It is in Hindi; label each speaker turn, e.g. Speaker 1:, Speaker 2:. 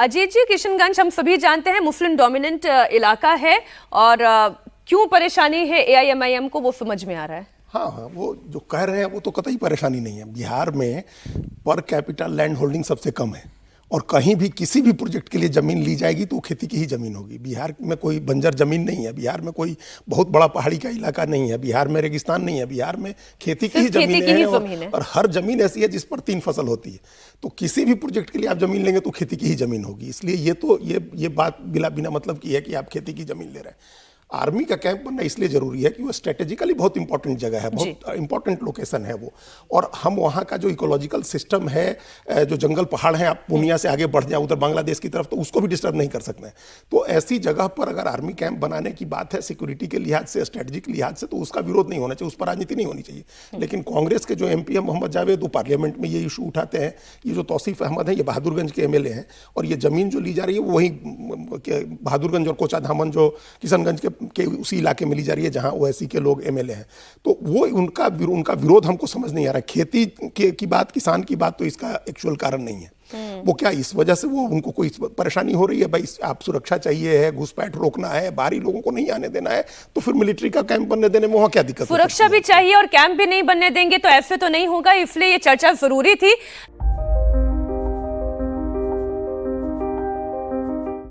Speaker 1: अजीत जी, किशनगंज हम सभी जानते हैं मुस्लिम डोमिनेंट इलाका है और क्यों परेशानी है एआईएमआईएम को वो समझ में आ रहा है।
Speaker 2: हाँ हाँ, वो जो कह रहे हैं वो तो कतई परेशानी नहीं है। बिहार में पर कैपिटल लैंड होल्डिंग सबसे कम है और कहीं भी किसी भी प्रोजेक्ट के लिए ज़मीन ली जाएगी तो वो खेती की ही ज़मीन होगी। बिहार में कोई बंजर ज़मीन नहीं है, बिहार में कोई बहुत बड़ा पहाड़ी का इलाका नहीं है, बिहार में रेगिस्तान नहीं है, बिहार में खेती की ही ज़मीन है और हर ज़मीन ऐसी है जिस पर 3 फसल होती है। तो किसी भी प्रोजेक्ट के लिए आप ज़मीन लेंगे तो खेती की ही ज़मीन होगी। इसलिए ये बात बिना मतलब की है कि आप खेती की ज़मीन ले रहे हैं। आर्मी का कैंप बनना इसलिए जरूरी है कि वो स्ट्रेटेजिकली बहुत इंपॉर्टेंट जगह है, बहुत इंपॉर्टेंट लोकेशन है वो। और हम वहाँ का जो इकोलॉजिकल सिस्टम है, जो जंगल पहाड़ हैं, आप पूर्णिया से आगे बढ़ जाए उधर बांग्लादेश की तरफ, तो उसको भी डिस्टर्ब नहीं कर सकते हैं। तो ऐसी जगह पर अगर आर्मी कैंप बनाने की बात है सिक्योरिटी के लिहाज से, स्ट्रेटेजिक लिहाज से, तो उसका विरोध नहीं होना चाहिए, उस पर राजनीति नहीं होनी चाहिए। लेकिन कांग्रेस के जो एमपी है मोहम्मद जावेद, वो पार्लियामेंट में ये इशू उठाते हैं। ये जो तौसीफ अहमद है, ये बहादुरगंज के एमएलए हैं और ये जमीन जो ली जा रही है वो वही बहादुरगंज और कोचाधामन जो किशनगंज के उसी इलाके में ली जा रही है जहां ओवैसी के लोग एमएलए हैं। तो वो उनका विरोध हमको समझ नहीं आ रहा है। खेती की बात, किसान की बात तो इसका एक्चुअल कारण नहीं है। वो क्या इस वजह से वो उनको कोई परेशानी हो रही है, भाई आप सुरक्षा चाहिए है, घुसपैठ रोकना है, बाहरी लोगों को नहीं आने देना है, तो फिर मिलिट्री का कैंप बनने देने में वहां क्या दिक्कत?
Speaker 1: सुरक्षा भी चाहिए और कैंप भी नहीं बनने देंगे तो ऐसे तो नहीं होगा, इसलिए ये चर्चा जरूरी थी।